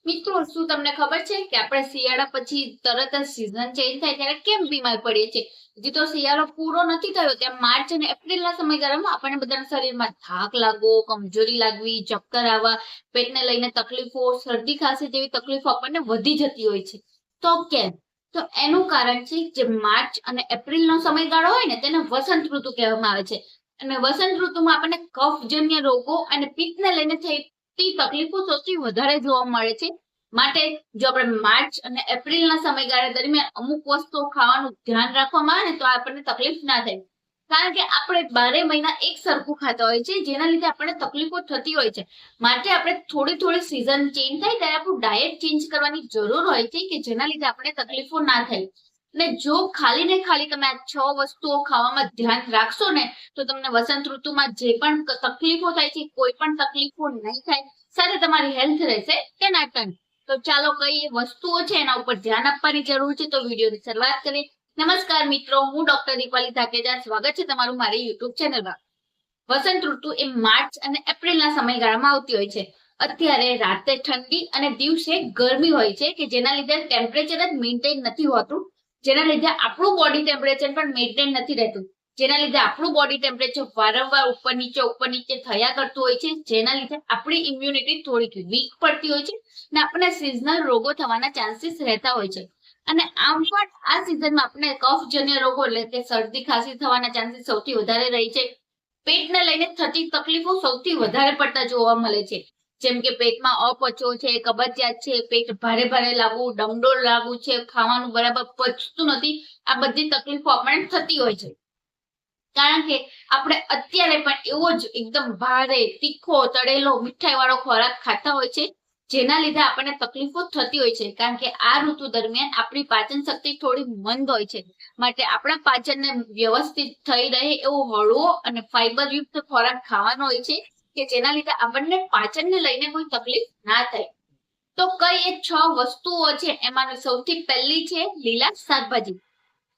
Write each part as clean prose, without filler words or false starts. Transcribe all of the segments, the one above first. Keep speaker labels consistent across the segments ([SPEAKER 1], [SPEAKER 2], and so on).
[SPEAKER 1] મિત્રો, શું તમને ખબર છે કે આપણે શિયાળા પછી તરત જ સીઝન ચેન્જ થાય ત્યારે કેમ બીમાર પડીએ છીએ? હજી તો શિયાળો પૂરો નથી થયો ત્યાં માર્ચ અને એપ્રિલના સમયગાળામાં આપણને બધાના શરીરમાં થાક લાગવો, કમજોરી લાગવી, ચક્કર આવવા, પેટને લઈને તકલીફો, શરદી ખાંસી જેવી તકલીફો આપણને વધી જતી હોય છે. તો કેમ? તો એનું કારણ છે જે માર્ચ અને એપ્રિલનો સમયગાળો હોય ને તેને વસંત ઋતુ કહેવામાં આવે છે. અને વસંત ઋતુમાં આપણને કફજન્ય રોગો અને પિત્તને લઈને થતી તકલીફો સૌથી વધારે જોવા મળે છે. માટે જો આપણે માર્ચ અને એપ્રિલના સમયગાળા દરમિયાન અમુક વસ્તુઓ ખાવાનું ધ્યાન રાખવામાં આવે ને તો આપણને તકલીફ ના થાય. કારણ કે આપણે 12 મહિના એક સરખું ખાતા હોય છે, જેના લીધે આપણને તકલીફો થતી હોય છે. માટે આપણે થોડી થોડી સીઝન ચેન્જ થાય ત્યારે આપણું ડાયટ ચેન્જ કરવાની જરૂર હોય છે કે જેના લીધે આપણે તકલીફો ના થાય. અને જો ખાલી ને ખાલી તમે આ 6 વસ્તુઓ ખાવામાં ધ્યાન રાખશો ને તો તમને વસંત ઋતુમાં જે પણ તકલીફો થાય છે કોઈ પણ તકલીફો નહીં થાય, સાથે તમારી હેલ્થ રહેશે ટનાટન. તો ચાલો કઈ વસ્તુઓ છે એના ઉપર ધ્યાન આપવાની જરૂર છે તો વિડીયોની શરૂઆત કરીએ. નમસ્કાર મિત્રો, હું ડોક્ટર દીપાલી ધાકેજા, સ્વાગત છે તમારું મારી યુટ્યુબ ચેનલમાં. વસંત ઋતુ એ માર્ચ અને એપ્રિલના સમયગાળામાં આવતી હોય છે. અત્યારે રાતે ઠંડી અને દિવસે ગરમી હોય છે કે જેના લીધે ટેમ્પરેચર જ મેન્ટેન નથી હોતું, જેના લીધે આપણું બોડી ટેમ્પરેચર પણ મેન્ટેન નથી રહેતું, જેના લીધે આપણું બોડી ટેમ્પરેચર વારંવાર ઉપર નીચે થયા કરતું હોય છે, જેના લીધે આપણી ઇમ્યુનિટી થોડીક વીક પડતી હોય છે અને આપણને સિઝનલ રોગો થવાના ચાન્સીસ રહેતા હોય છે. અને આમ પણ આ સિઝનમાં આપણે કફજન્ય રોગો એટલે કે શરદી ખાંસી થવાના ચાન્સીસ સૌથી વધારે રહી છે. પેટને લઈને થતી તકલીફો સૌથી વધારે પડતા જોવા મળે છે, જેમ કે પેટમાં અપચો છે, કબજિયાત છે, પેટ ભારે ભારે લાગવું, ડમડોળ લાગવું છે, ખાવાનું બરાબર પચતું નથી, આ બધી તકલીફો આપણને થતી હોય છે. કારણ કે આપણે અત્યારે પણ એવો જ એકદમ ભારે, તીખો, તળેલો, મીઠાઈ વાળો ખોરાક ખાતા હોય છે, જેના લીધે આપણને તકલીફો થતી હોય છે. કારણ કે આ ઋતુ દરમિયાન આપણી પાચન શક્તિ થોડી મંદ હોય છે, માટે આપણા પાચનને વ્યવસ્થિત થઈ રહે એવો હળવો અને ફાઈબર યુક્ત ખોરાક ખાવાનો હોય છે કે જેના લીધે આપણને પાચનને લઈને કોઈ તકલીફ ના થાય. તો કઈ એ 6 વસ્તુઓ છે એમાંની સૌથી પહેલી છે લીલા શાકભાજી.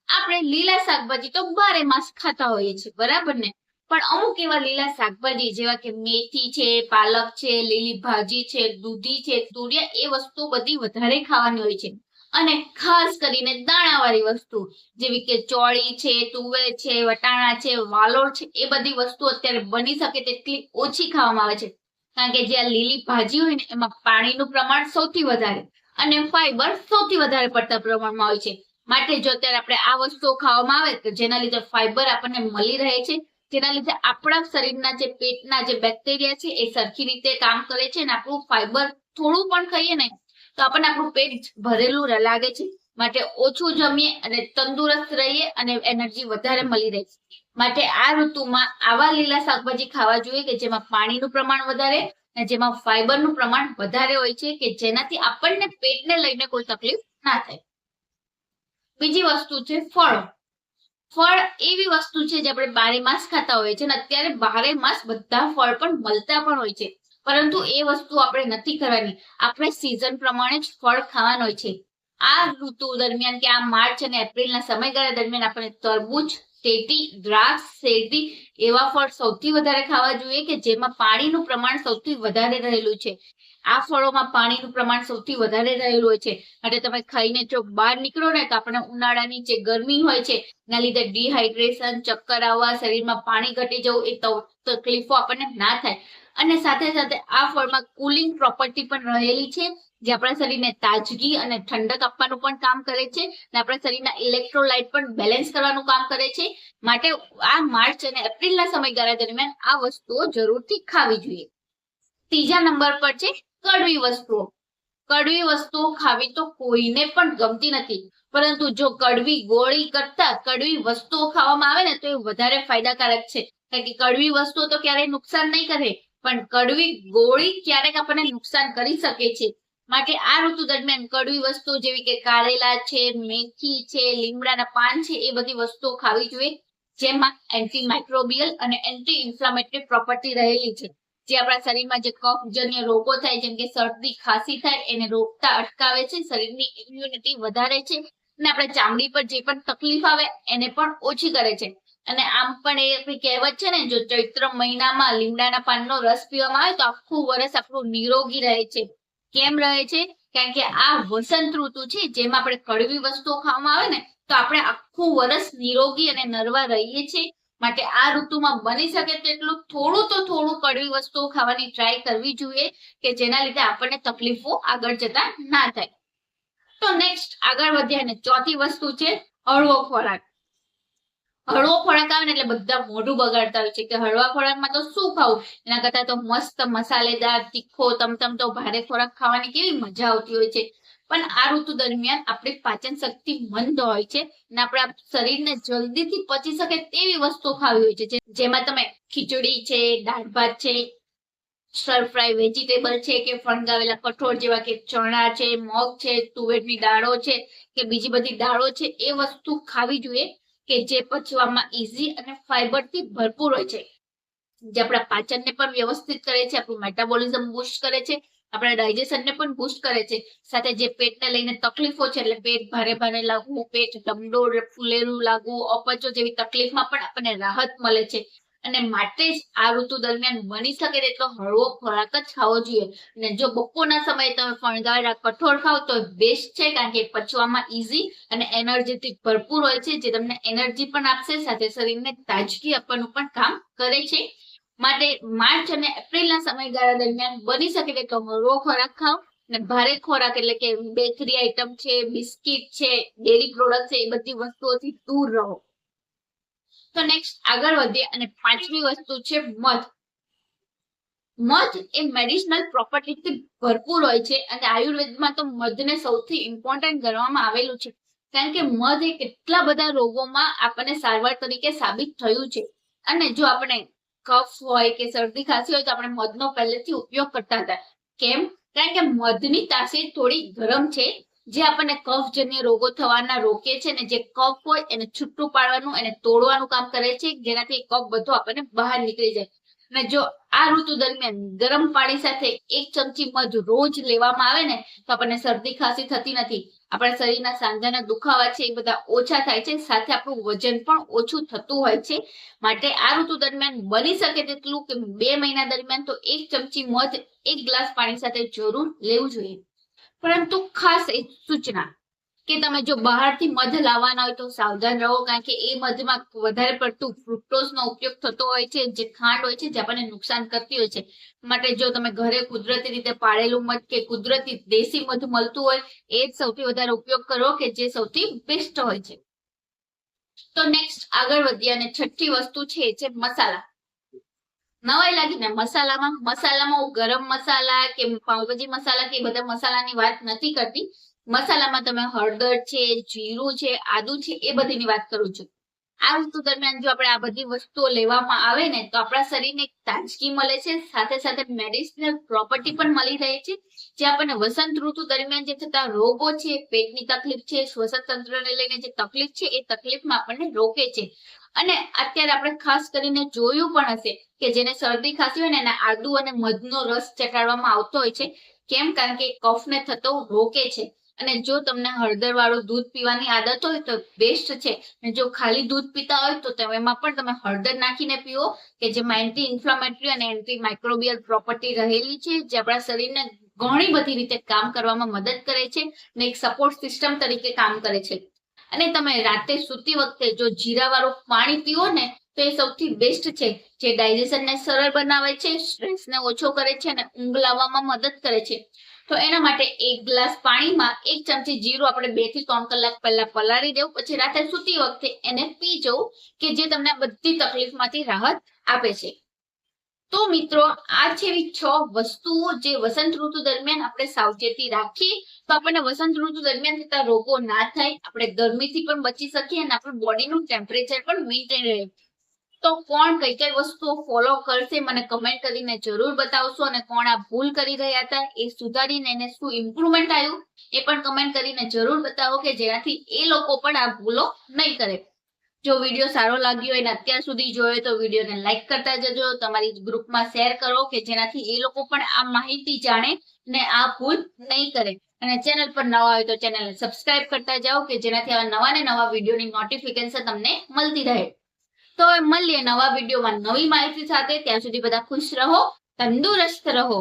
[SPEAKER 1] આપણે લીલા શાકભાજી તો 12 માસ ખાતા હોઈએ છીએ, બરાબર ને? પણ અમુક એવા લીલા શાકભાજી જેવા કે મેથી છે, પાલક છે, લીલી ભાજી છે, દૂધી છે, તુરિયા, એ વસ્તુ બધી વધારે ખાવાની હોય છે. અને ખાસ કરીને દાણાવાળી વસ્તુ જેવી કે ચોળી છે, તુવેર છે, વટાણા છે, વાલોળ છે, એ બધી વસ્તુ અત્યારે બની શકે તેટલી ઓછી ખાવામાં આવે છે. કારણ કે જે આ લીલી ભાજી હોય ને એમાં પાણીનું પ્રમાણ સૌથી વધારે અને ફાઈબર સૌથી વધારે પડતા પ્રમાણમાં હોય છે. માટે જો અત્યારે આપણે આ વસ્તુઓ ખાવામાં આવે તો જેના લીધે ફાઈબર આપણને મળી રહે છે, જેના લીધે આપણા શરીરના જે પેટના જે બેક્ટેરિયા છે એ સરખી રીતે કામ કરે છે અને આપણું ફાઈબર થોડું પણ ખાઈએ ને તો આપણને આપણું પેટ ભરેલું લાગે છે. માટે ઓછું જમીએ અને તંદુરસ્ત રહીએ અને એનર્જી વધારે મળી રહે. માટે આ ઋતુમાં આવા લીલા શાકભાજી ખાવા જોઈએ કે જેમાં પાણીનું પ્રમાણ વધારે અને જેમાં ફાઈબરનું પ્રમાણ વધારે હોય છે કે જેનાથી આપણને પેટને લઈને કોઈ તકલીફ ના થાય. બીજી વસ્તુ છે ફળ. ફળ એવી વસ્તુ છે જે આપણે 12 માસ ખાતા હોઈએ છીએ અને અત્યારે 12 માસ બધા ફળ પણ મળતા પણ હોય છે, પરંતુ એ વસ્તુ આપણે નથી કરવાની. આપણે સીઝન પ્રમાણે જ ફળ ખાવાનું હોય છે. આ ઋતુ દરમિયાન કે આ માર્ચ અને એપ્રિલના સમયગાળા દરમિયાન આપણે તરબૂચ, ટેટી, દ્રાક્ષ, શેરડી એવા ફળ સૌથી વધારે ખાવા જોઈએ કે જેમાં પાણીનું પ્રમાણ સૌથી વધારે રહેલું છે. આ ફળોમાં પાણીનું પ્રમાણ સૌથી વધારે રહેલું હોય છે. માટે તમે ખાઈને જો બહાર નીકળો ને તો આપણે ઉનાળાની જે ગરમી હોય છે એના લીધે ડિહાઇડ્રેશન, ચક્કર આવવા, શરીરમાં પાણી ઘટી જવું, એ તકલીફો આપણને ના થાય. અને સાથે સાથે આ ફળમાં કુલિંગ પ્રોપર્ટી પણ રહેલી છે, જે આપણા શરીરને તાજગી અને ઠંડક આપવાનું પણ કામ કરે છે અને આપણા શરીરના ઇલેક્ટ્રોલાઇટ પણ બેલેન્સ કરવાનું કામ કરે છે. માટે આ માર્ચ અને એપ્રિલના સમયગાળા દરમિયાન આ વસ્તુઓ જરૂરથી ખાવી જોઈએ. ત્રીજા નંબર પર છે કડવી વસ્તુઓ. કડવી વસ્તુઓ ખાવી તો કોઈને પણ ગમતી નથી, પરંતુ જો કડવી ગોળી કરતા કડવી વસ્તુઓ ખાવામાં આવે ને તો એ વધારે ફાયદાકારક છે. કારણ કે કડવી વસ્તુઓ તો ક્યારેય નુકસાન નહીં કરે, પણ કડવી ગોળી ક્યારેક આપણને નુકસાન કરી શકે છે. માટે આ ઋતુ દરમિયાન કડવી વસ્તુઓ જેવી કે કારેલા છે, મેથી છે, લીમડાના પાન છે, એ બધી વસ્તુઓ ખાવી જોઈએ, જેમાં એન્ટી માઇક્રોબિયલ અને એન્ટી ઇન્ફ્લામેટરી પ્રોપર્ટી રહેલી છે, જે આપણા શરીરમાં જે કફજન્ય રોગો થાય જેમ કે શરદી ખાંસી થાય એને રોકતા અટકાવે છે, શરીરની ઇમ્યુનિટી વધારે છે અને આપણે ચામડી પર જે પણ તકલીફ આવે એને પણ ઓછી કરે છે. અને આમ પણ એ કહેવત છે ને, જો ચૈત્ર મહિનામાં લીમડાના પાનનો રસ પીવામાં આવે તો આખું વર્ષ આપણું નિરોગી રહે છે. કેમ રહે છે? કારણ કે આ વસંત ઋતુ છે જેમાં આપણે કડવી વસ્તુઓ ખાવામાં આવે ને તો આપણે આખું વર્ષ નિરોગી અને નરવા રહીએ છીએ. માટે આ ઋતુમાં બની શકે તેટલું થોડું કડવી વસ્તુઓ ખાવાની ટ્રાય કરવી જોઈએ કે જેના લીધે આપણને તકલીફો આગળ જતા ના થાય. તો નેક્સ્ટ આગળ વધ્યા અને ચોથી વસ્તુ છે હળવો ખોરાક. હળવો ખોરાક આવે ને એટલે બધા મોઢું બગાડતા હોય છે કે હળવા ખોરાકમાં તો શું ખાવું, એના કરતા તો મસ્ત મસાલેદાર તીખો તમતમતો ભારે ખોરાક ખાવાની કેવી મજા આવતી હોય છે. પણ આ ઋતુ દરમિયાન આપણી પાચન શક્તિ મંદ હોય છે અને આપણા શરીરને જલ્દીથી પચી શકે તેવી વસ્તુઓ ખાવી હોય છે, જેમાં તમે ખીચડી છે, દાળ ભાત છે, સ્ટર ફ્રાય વેજીટેબલ છે કે ફણગાવેલા કઠોળ જેવા કે ચણા છે, મગ છે, તુવેરની દાળો છે કે બીજી બધી દાળો છે, એ વસ્તુ ખાવી જોઈએ કે જે પચવામાં ઈઝી અને ફાઈબરથી ભરપૂર હોય છે, જે આપણા પાચનને પણ વ્યવસ્થિત કરે છે, આપણું મેટાબોલિઝમ બૂસ્ટ કરે છે, આપણા ડાયજેશનને પણ બૂસ્ટ કરે છે. સાથે જે પેટને લઈને તકલીફો છે એટલે પેટ ભારે ભારે લાગવું, પેટ ડમડોળ ફૂલેલું લાગવું, અપચો જેવી તકલીફમાં પણ આપણને રાહત મળે છે. અને માટે જ આ ઋતુ દરમિયાન બની શકે તેટલો હળવો ખોરાક જ ખાવો જોઈએ. અને જો બપોરના સમયે તમે ફણગાવેલા કઠોળ ખાવ તો બેસ્ટ છે, કારણ કે પચવામાં ઈઝી અને એનર્જીથી ભરપૂર હોય છે, જે તમને એનર્જી પણ આપશે, સાથે શરીરને તાજગી આપવાનું પણ કામ કરે છે. માટે માર્ચ અને એપ્રિલના સમયગાળા દરમિયાન બની શકે તેટલો હળવો ખોરાક ખાઓ અને ભારે ખોરાક એટલે કે બેકરી આઈટમ છે, બિસ્કિટ છે, ડેરી પ્રોડક્ટ છે, એ બધી વસ્તુઓથી દૂર રહો. તો નેક્સ્ટ આગળ વધીએ અને પાંચમી વસ્તુ છે મધ. મધ એ મેડિસિનલ પ્રોપર્ટીથી ભરપૂર હોય છે અને આયુર્વેદમાં તો મધને સૌથી ઇમ્પોર્ટન્ટ ગણવામાં આવેલું છે, કારણ કે મધ એ કેટલા બધા રોગોમાં આપણને સારવાર તરીકે સાબિત થયું છે. અને જો આપણે કફ હોય કે શરદી ખાંસી હોય તો આપણે મધનો પહેલેથી ઉપયોગ કરતા હતા. કેમ? કારણ કે મધની તાસીર થોડી ગરમ છે, જે આપણને કફજન્ય રોગો થવાના રોકે છે ને જે કફ હોય એને છૂટું પાડવાનું, એને તોડવાનું કામ કરે છે, જેનાથી કફ બધો આપણને બહાર નીકળી જાય. અને જો આ ઋતુ દરમિયાન ગરમ પાણી સાથે 1 ચમચી મધ રોજ લેવામાં આવે ને તો આપણને શરદી ખાંસી થતી નથી, આપણા શરીરના સાંધાના દુખાવા છે એ બધા ઓછા થાય છે, સાથે આપણું વજન પણ ઓછું થતું હોય છે. માટે આ ઋતુ દરમિયાન બની શકે તેટલું કે 2 મહિના દરમિયાન તો 1 ચમચી મધ 1 ગ્લાસ પાણી સાથે જરૂર લેવું જોઈએ. પરંતુ ખાસ એક સૂચના કે તમે જો બહારથી મધ લાવવાના હોય તો સાવધાન રહો, કારણ કે એ મધમાં વધારે પડતું ફ્રુક્ટોઝનો ઉપયોગ થતો હોય છે, જે ખાંડ હોય છે, જે આપણને નુકસાન કરતી હોય છે. માટે જો તમે ઘરે કુદરતી રીતે પાળેલું મધ કે કુદરતી દેશી મધ મળતું હોય એ જ સૌથી વધારે ઉપયોગ કરો કે જે સૌથી બેસ્ટ હોય છે. તો નેક્સ્ટ આગળ વધીએ અને છઠ્ઠી વસ્તુ છે મસાલા. નવાઈ લાગી ને મસાલામાં હું ગરમ મસાલા કે પાવભાજી મસાલા કે બધા મસાલાની વાત નથી કરતી. મસાલામાં તમે હળદર છે, જીરું છે, આદુ છે, એ બધીની વાત કરું છું. આ ઋતુ દરમિયાન જો આપણે આ બધી વસ્તુઓ લેવામાં આવે ને તો આપણા શરીરને તાજગી મળે છે, સાથે સાથે મેડિસિનલ પ્રોપર્ટી પણ મળી રહે છે, જે આપણને વસંત ઋતુ દરમિયાન જે થતા રોગો છે, પેટની તકલીફ છે, શ્વસન તંત્રને લઈને જે તકલીફ છે એ તકલીફમાં આપણને રોકે છે. અને અત્યારે આપણે ખાસ કરીને જોયું પણ હશે કે જેને શરદી ખાંસી હોય ને એને આદુ અને મધનો રસ ચટાડવામાં આવતો હોય છે. કેમ? કારણ કે કફને થતો રોકે છે. અને જો તમને હળદર વાળું દૂધ પીવાની આદત હોય તો બેસ્ટ છે, અને જો ખાલી દૂધ પીતા હોય તો એમાં પણ તમે હળદર નાખીને પીવો કે જેમાં એન્ટી ઇન્ફ્લામેટરી અને એન્ટી માઇક્રોબિયલ પ્રોપર્ટી રહેલી છે, જે આપણા શરીરને ઘણી બધી રીતે કામ કરવામાં મદદ કરે છે અને એક સપોર્ટ સિસ્ટમ તરીકે કામ કરે છે. અને તમે રાતે સૂતી વખતે જો જીરાવાળું પાણી પીવો ને તો એ સૌથી બેસ્ટ છે, જે ડાયજેશનને સરળ બનાવે છે, સ્ટ્રેસને ઓછો કરે છે અને ઊંઘ લાવવામાં મદદ કરે છે. તો એના માટે 1 ગ્લાસ પાણીમાં 1 ચમચી જીરું આપણે 2 થી 3 કલાક પહેલા પલાળી દેવું, પછી રાતે સૂતી વખતે એને પી જવું કે જે તમને બધી તકલીફમાંથી રાહત આપે છે. તો મિત્રો આ છે એવી 6 વસ્તુઓ જે વસંત ઋતુ દરમિયાન આપણે સાવચેતી રાખીએ તો આપણને વસંત ઋતુ દરમિયાન થતા રોગો ના થાય, આપણે ગરમીથી પણ બચી શકીએ અને આપણું બોડીનું ટેમ્પરેચર પણ મેન્ટેન રહે. તો કોણ કઈ કઈ વસ્તુઓ ફોલો કરશે મને કમેન્ટ કરીને જરૂર બતાવશો, અને કોણ આ ભૂલ કરી રહ્યા હતા એ સુધારીને એને શું ઇમ્પ્રુવમેન્ટ આવ્યું એ પણ કમેન્ટ કરીને જરૂર બતાવો કે જેનાથી એ લોકો પણ આ ભૂલો નહીં કરે. જો વિડીયો સારો લાગ્યો હોય અને અત્યાર સુધી જોયો તો વિડીયોને લાઈક કરતા જજો, તમારી ગ્રુપમાં શેર કરો કે જેનાથી એ લોકો પણ આ માહિતી જાણે ને આ ભૂલ નહીં કરે. અને ચેનલ પર નવા હોય તો ચેનલને સબસ્ક્રાઇબ કરતા જાઓ કે જેનાથી આવા નવા ને નવા વિડીયોની નોટિફિકેશન તમને મળતી રહે. તો હવે મળીએ નવા વિડીયોમાં નવી માહિતી સાથે. ત્યાં સુધી બધા ખુશ રહો, તંદુરસ્ત રહો.